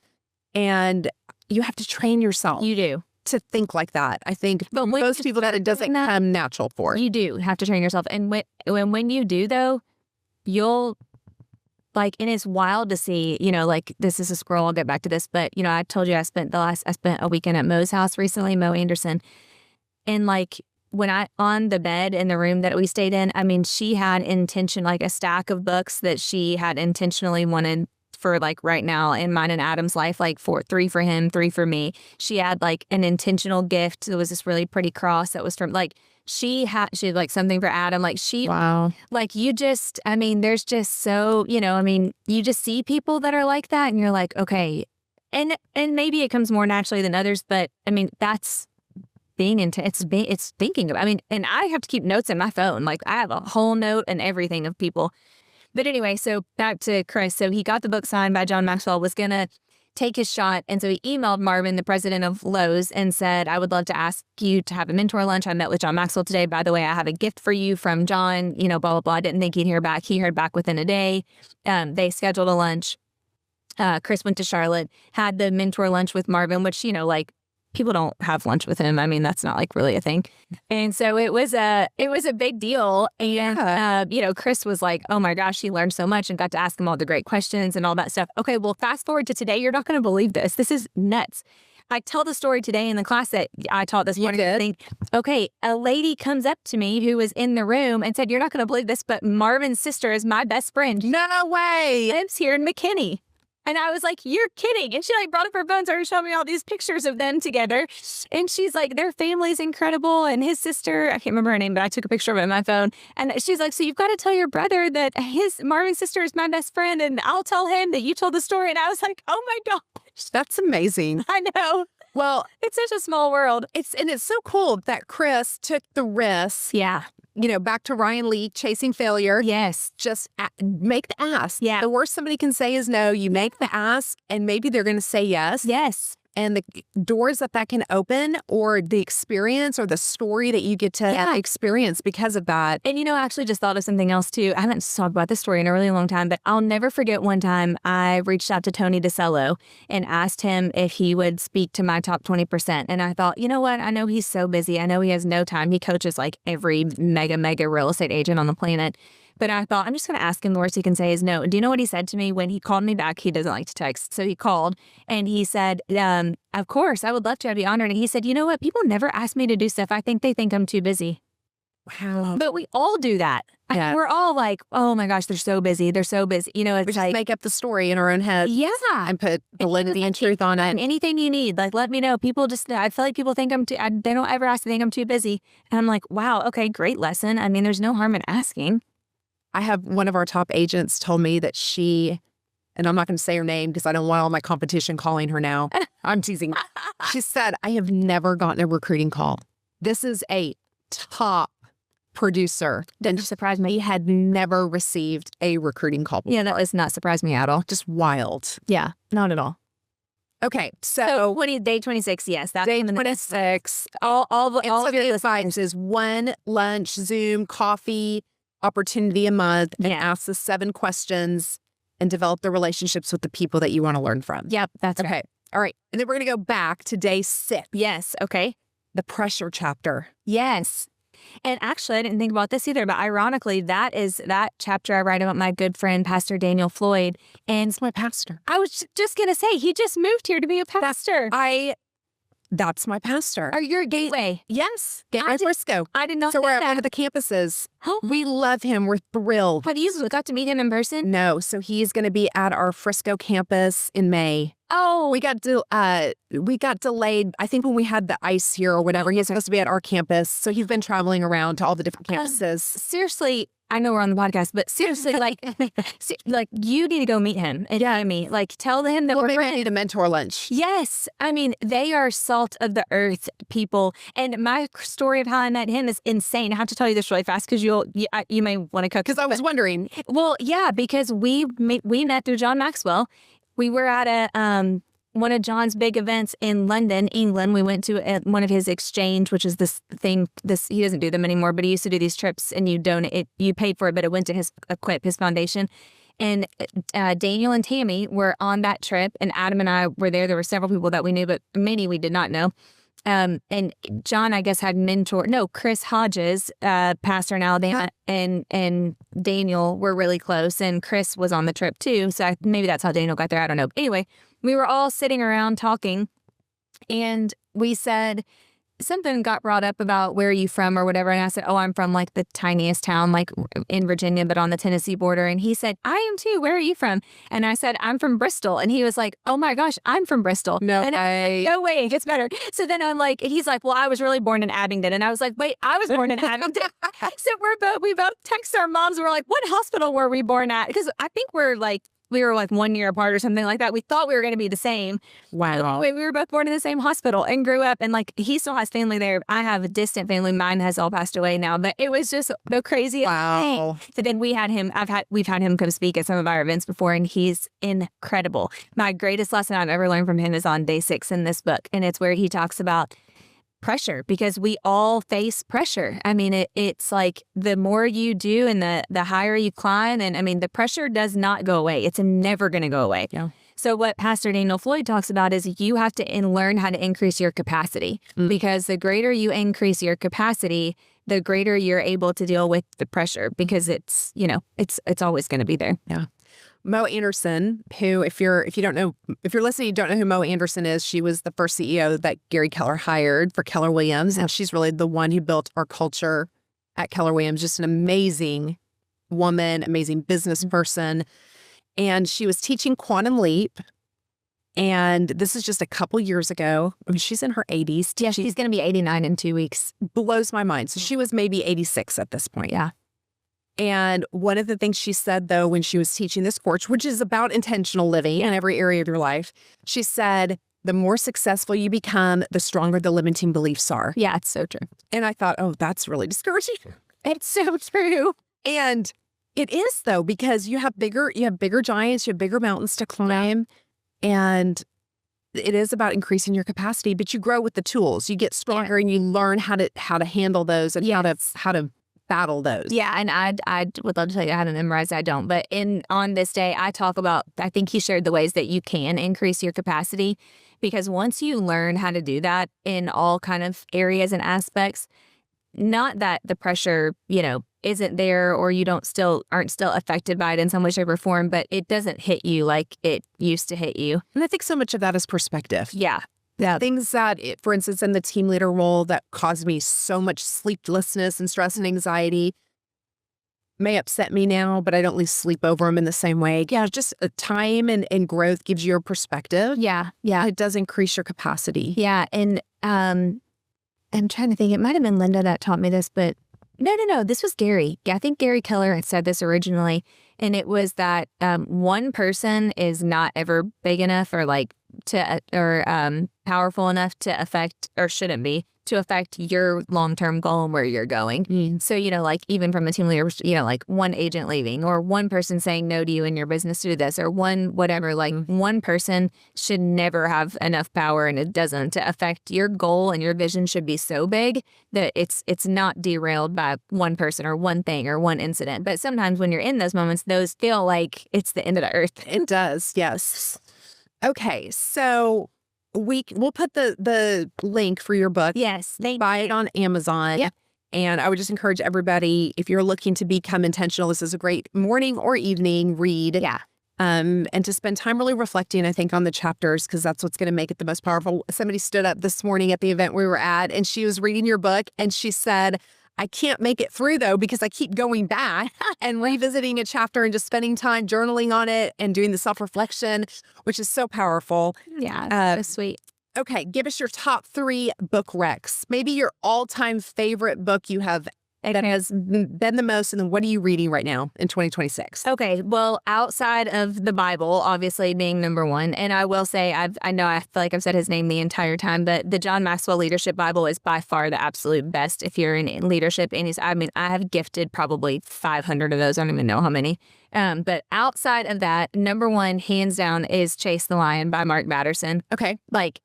And you have to train yourself. You do. To think like that. I think most people that it doesn't come natural for. You do have to train yourself. And when you do, though, you'll, and it's wild to see, this is a scroll. I'll get back to this. But, I told you I spent a weekend at Mo's house recently, Mo Anderson. And when on the bed in the room that we stayed in, I mean, she had intention, a stack of books that she had intentionally wanted for right now in mine and Adam's life, 3 for him, 3 for me. She had an intentional gift. It was this really pretty cross that was from she had something for Adam. Wow. You just, I mean, there's just so, you just see people that are like that and you're like, okay. And maybe it comes more naturally than others, but I mean, that's being into it's thinking of, and I have to keep notes in my phone. I have a whole note and everything of people. But anyway, so back to Chris. So he got the book signed by John Maxwell, was going to take his shot. And so he emailed Marvin, the president of Lowe's, and said, I would love to ask you to have a mentor lunch. I met with John Maxwell today. By the way, I have a gift for you from John, blah, blah, blah. I didn't think he'd hear back. He heard back within a day. They scheduled a lunch. Chris went to Charlotte, had the mentor lunch with Marvin, which, people don't have lunch with him. I mean, that's not really a thing. And so it was a big deal. And, Chris was like, oh my gosh, he learned so much and got to ask him all the great questions and all that stuff. Okay, well, fast forward to today. You're not going to believe this. This is nuts. I tell the story today in the class that I taught this morning. Okay, a lady comes up to me who was in the room and said, you're not going to believe this, but Marvin's sister is my best friend. No way. Lives here in McKinney. And I was like, you're kidding. And she like brought up her phone, started showing me all these pictures of them together. And she's like, their family's incredible. And his sister, I can't remember her name, but I took a picture of it on my phone. And she's like, so you've got to tell your brother that Marvin's sister is my best friend. And I'll tell him that you told the story. And I was like, oh my gosh. That's amazing. I know. Well, it's such a small world. It's so cool that Chris took the risk. Yeah. Back to Ryan Lee, chasing failure. Yes. Just make the ask. Yeah. The worst somebody can say is no. You make the ask, and maybe they're going to say yes. Yes. And the doors that can open, or the experience or the story that you get to experience because of that. And, I actually just thought of something else, too. I haven't talked about this story in a really long time, but I'll never forget one time I reached out to Tony DeCello and asked him if he would speak to my top 20%. And I thought, you know what? I know he's so busy. I know he has no time. He coaches like every mega real estate agent on the planet. But I thought, I'm just going to ask him. The worst he can say is no. Do you know what he said to me when he called me back? He doesn't like to text. So he called and he said, of course, I would love to. I'd be honored. And he said, you know what? People never ask me to do stuff. I think they think I'm too busy. Wow. But we all do that. Yeah. We're all like, oh my gosh, they're so busy. They're so busy. We It's just like, make up the story in our own head. yeah. And put validity and truth on it. Anything you need, like, let me know. People just, I feel like people think they don't ever ask to think I'm too busy. And I'm like, wow, okay, great lesson. I mean, there's no harm in asking. I have one of our top agents told me that and I'm not going to say her name because I don't want all my competition calling her now. I'm teasing. She said, I have never gotten a recruiting call. This is a top producer. Doesn't surprise me. He had never received a recruiting call before. Yeah, that does not surprise me at all. Just wild. Yeah, not at all. Okay, so day 26, yes. That's day 26. All of your advice is 1 lunch, Zoom, coffee, opportunity a month, and ask the 7 questions and develop the relationships with the people that you want to learn from. Yep, that's okay. Right. All right. And then we're going to go back to day 6. Yes. Okay. The pressure chapter. Yes. And actually, I didn't think about this either, but ironically, that chapter I write about my good friend, Pastor Daniel Floyd. And it's my pastor. I was just going to say, he just moved here to be a pastor. That's my pastor. Are you Gateway? Yes. Gateway Frisco. I did not know that. So we're at one of the campuses. Oh. We love him. We're thrilled. Have you got to meet him in person? No. So he's going to be at our Frisco campus in May. Oh. We got delayed, I think, when we had the ice here or whatever. He's supposed to be at our campus. So he's been traveling around to all the different campuses. Seriously, I know we're on the podcast, but seriously, like you need to go meet him. And I mean, like, tell him that maybe I need a mentor lunch. Yes. I mean, they are salt of the earth people. And my story of how I met him is insane. I have to tell you this really fast because you may want to cook. Because I was wondering. Well, yeah, because we met through John Maxwell. We were at one of John's big events in London, England. We went to one of his exchange, which is this thing. He doesn't do them anymore, but he used to do these trips, and you paid for it, but it went to his foundation. And Daniel and Tammy were on that trip, and Adam and I were there. There were several people that we knew, but many we did not know. And John, I guess, had Chris Hodges, pastor in Alabama, and Daniel were really close, and Chris was on the trip too. So maybe that's how Daniel got there. I don't know. But anyway, we were all sitting around talking, and we said, something got brought up about where are you from or whatever. And I said, oh, I'm from like the tiniest town, like in Virginia, but on the Tennessee border. And he said, I am too. Where are you from? And I said, I'm from Bristol. And he was like, oh my gosh, I'm from Bristol. No way, it gets better. So then he's like, well, I was really born in Abingdon. And I was like, wait, I was born in Abingdon. So we both text our moms. We're like, what hospital were we born at? Because I think we were like 1 year apart or something like that. We thought we were going to be the same. Wow. We were both born in the same hospital and grew up. And like, he still has family there. I have a distant family. Mine has all passed away now. But it was just the craziest thing. So then we've had him come speak at some of our events before, and he's incredible. My greatest lesson I've ever learned from him is on day 6 in this book. And it's where he talks about pressure, because we all face pressure. I mean, it's like the more you do and the higher you climb. And I mean, the pressure does not go away. It's never going to go away. Yeah. So what Pastor Daniel Floyd talks about is you have to learn how to increase your capacity, because the greater you increase your capacity, the greater you're able to deal with the pressure, because it's always going to be there. Yeah. Mo Anderson, who, if you're listening, you don't know who Mo Anderson is. She was the first CEO that Gary Keller hired for Keller Williams. And she's really the one who built our culture at Keller Williams. Just an amazing woman, amazing business person. and she was teaching Quantum Leap. And this is just a couple years ago. I mean, she's in her 80s. Yeah, she's going to be 89 in 2 weeks. Blows my mind. So she was maybe 86 at this point. Yeah. And one of the things she said, though, when she was teaching this course, which is about intentional living in every area of your life, she said, the more successful you become, the stronger the limiting beliefs are. Yeah, it's so true. And I thought, oh, that's really discouraging. It's so true. And it is, though, because you have bigger giants, you have bigger mountains to climb. And it is about increasing your capacity, but you grow with the tools. You get stronger and you learn how to handle those and how to battle those. Yeah, and I would love to tell you how to memorize. I don't, but on this day, I talk about. I think he shared the ways that you can increase your capacity, because once you learn how to do that in all kind of areas and aspects, not that the pressure, isn't there or you aren't still affected by it in some way, shape, or form, but it doesn't hit you like it used to hit you. And I think so much of that is perspective. Yeah. Things that, for instance, in the team leader role that caused me so much sleeplessness and stress and anxiety may upset me now, but I don't lose sleep over them in the same way. Yeah, just time and growth gives you a perspective. Yeah. It does increase your capacity. Yeah. And I'm trying to think, it might have been Linda that taught me this, but no, this was Gary. I think Gary Keller had said this originally, and it was that one person is not ever big enough or powerful enough to affect, or shouldn't be, to affect your long-term goal and where you're going. So, even from a team leader, like one agent leaving or one person saying no to you in your business to do this or one whatever, one person should never have enough power, and it doesn't, to affect your goal, and your vision should be so big that it's not derailed by one person or one thing or one incident. But sometimes when you're in those moments, those feel like it's the end of the earth. It does, yes. Okay, so we'll put the link for your book. Yes. Buy it on Amazon. Yep. And I would just encourage everybody, if you're looking to become intentional, this is a great morning or evening read. Yeah. And to spend time really reflecting, I think, on the chapters, because that's what's going to make it the most powerful. Somebody stood up this morning at the event we were at, and she was reading your book, and she said, I can't make it through, though, because I keep going back and revisiting a chapter and just spending time journaling on it and doing the self-reflection, which is so powerful. Yeah, so sweet. Okay, give us your top 3 book recs. Maybe your all-time favorite book you have that has been the most, and then what are you reading right now in 2026? Okay, well, outside of the Bible, obviously being number one, and I will say, I feel like I've said his name the entire time, but the John Maxwell Leadership Bible is by far the absolute best if you're in leadership. And I have gifted probably 500 of those. I don't even know how many. But outside of that, number one, hands down, is Chase the Lion by Mark Batterson. Okay.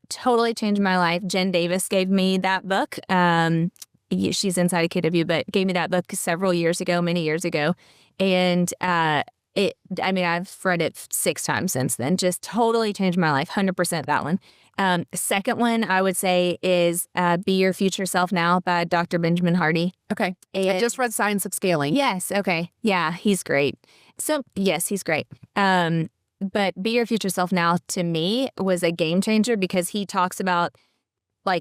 Totally changed my life. Jen Davis gave me that book. She's inside of KW, but gave me that book many years ago. And I've read it 6 times since then. Just totally changed my life. 100% that one. Second one I would say is Be Your Future Self Now by Dr. Benjamin Hardy. Okay. I just read Science of Scaling. Yes. Okay. Yeah, he's great. So yes, he's great. But Be Your Future Self Now, to me, was a game changer, because he talks about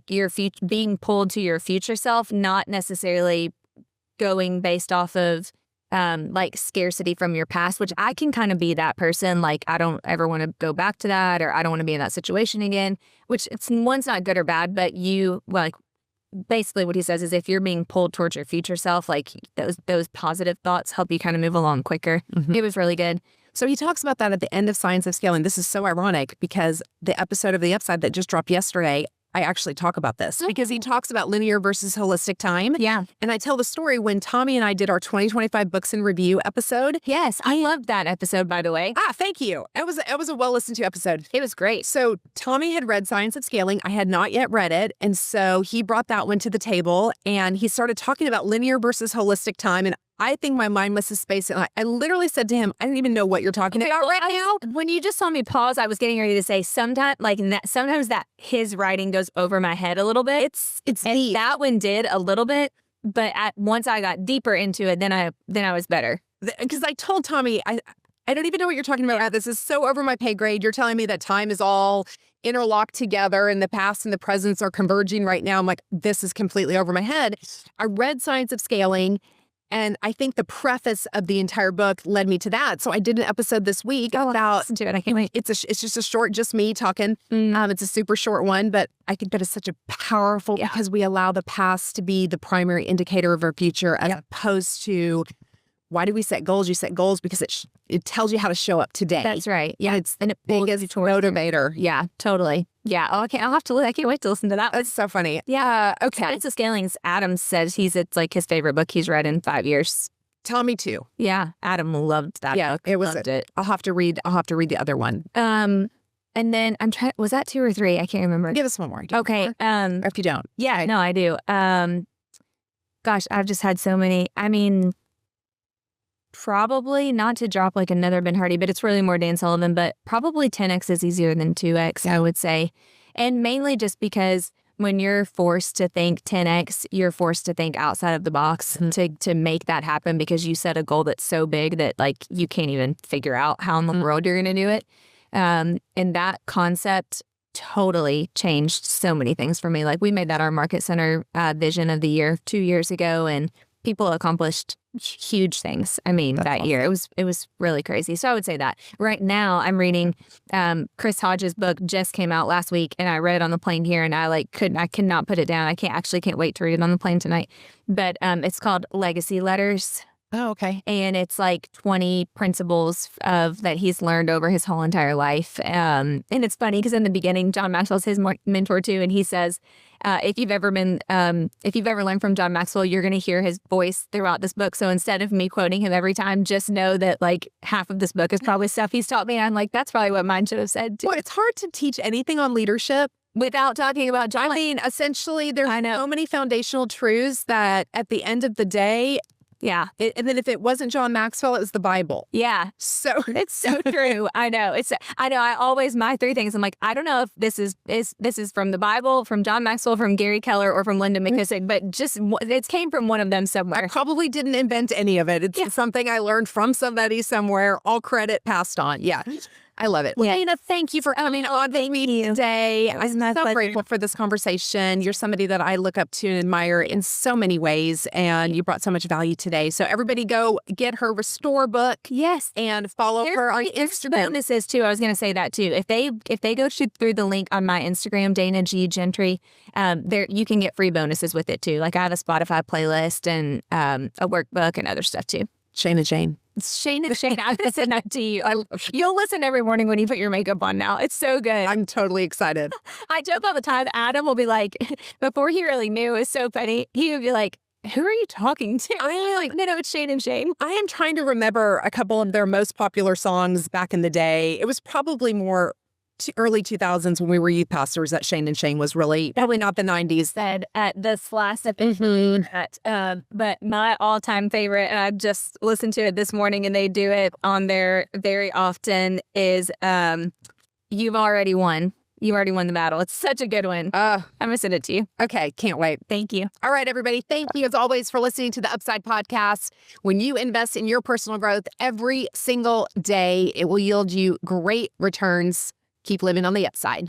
your being pulled to your future self, not necessarily going based off of scarcity from your past, which I can kind of be that person. I don't ever want to go back to that, or I don't want to be in that situation again, which one's not good or bad, but basically what he says is if you're being pulled towards your future self, those positive thoughts help you kind of move along quicker. Mm-hmm. It was really good. So he talks about that at the end of Science of Scaling. This is so ironic, because the episode of The Upside that just dropped yesterday, I actually talk about this, because he talks about linear versus holistic time. Yeah. And I tell the story when Tommy and I did our 2025 Books in Review episode. Yes, I loved that episode, by the way. Thank you. It was a well-listened to episode. It was great. So Tommy had read Science of Scaling. I had not yet read it. And so he brought that one to the table, and he started talking about linear versus holistic time. And I think my mind must have spaced it. I literally said to him, I don't even know what you're talking about right now. When you just saw me pause, I was getting ready to say sometimes that his writing goes over my head a little bit. It's and deep. That one did a little bit, but once I got deeper into it, then I was better. Because I told Tommy, I don't even know what you're talking about. This is so over my pay grade. You're telling me that time is all interlocked together and the past and the present are converging right now. I'm like, this is completely over my head. I read Science of Scaling, And I think the preface of the entire book led me to that. So I did an episode this week about, listen to it. I can't wait. it's just a short, just me talking. It's a super short one, but I think that is such a powerful, because we allow the past to be the primary indicator of our future, as opposed to, why do we set goals? You set goals because it tells you how to show up today. That's right. Yeah, it's and it biggest motivator. Yeah, totally. Yeah. Oh, okay. I can't wait to listen to that. That's so funny. Yeah. Okay. It's a Scaling's. Adam says it's like his favorite book he's read in 5 years. Tell me too. Yeah. Adam loved that book. It was loved it. I'll have to read the other one. And then I'm trying. Was that 2 or 3? I can't remember. Give us one more. Okay. Or if you don't. Yeah. No, I do. Gosh, I've just had so many. I mean, probably not to drop like another Ben Hardy, but it's really more Dan Sullivan, but probably 10X is easier than 2X, I would say. And mainly just because when you're forced to think 10X, you're forced to think outside of the box to make that happen, because you set a goal that's so big that like you can't even figure out how in the world you're going to do it. And that concept totally changed so many things for me. Like, we made that our market center vision of the year 2 years ago, and people accomplished huge things. I mean, that's that awesome. Year it was really crazy. So I would say that. Right now I'm reading Chris Hodge's book, just came out last week, and I read it on the plane here, and I could not put it down. I can't wait to read it on the plane tonight. But it's called Legacy Letters. Oh, okay. And it's like 20 principles that he's learned over his whole entire life. And it's funny because in the beginning, John Maxwell's his mentor too, and he says, if you've ever learned from John Maxwell, you're going to hear his voice throughout this book. So instead of me quoting him every time, just know that like half of this book is probably stuff he's taught me. And I'm like, that's probably what mine should have said too. Well, it's hard to teach anything on leadership without talking about John. I mean, essentially, there's so many foundational truths that at the end of the day. Yeah. And then if it wasn't John Maxwell, it was the Bible. Yeah. So it's so true. I know. My 3 things. I'm like, I don't know if this is from the Bible, from John Maxwell, from Gary Keller, or from Linda McKissick, but just it came from one of them somewhere. I probably didn't invent any of it. It's something I learned from somebody somewhere. All credit passed on. Yeah. I love it. Yeah. Lena, thank you for coming on with me today. I'm so grateful for this conversation. You're somebody that I look up to and admire in so many ways, and you brought so much value today. So everybody go get her Restore book. Yes. And follow her on Instagram. Bonuses too. I was going to say that too. If they go through the link on my Instagram, Dana G. Gentry, there you can get free bonuses with it too. Like I have a Spotify playlist and a workbook and other stuff too. Shane and Shane. Shane and Shane, I'm going to send that to you. You'll listen every morning when you put your makeup on now. It's so good. I'm totally excited. I joke all the time. Adam will be like, before he really knew, it was so funny. He would be like, who are you talking to? I'm like, no, it's Shane and Shane. I am trying to remember a couple of their most popular songs back in the day. It was probably more early 2000s when we were youth pastors that Shane and Shane was really, probably not the 90s. Said at this last episode, but my all-time favorite, and I just listened to it this morning, and they do it on there very often, is You've Already Won. You already won the battle. It's such a good one. I'm going to send it to you. Okay, can't wait. Thank you. All right, everybody. Thank you, as always, for listening to the Upside Podcast. When you invest in your personal growth every single day, it will yield you great returns. Keep living on the upside.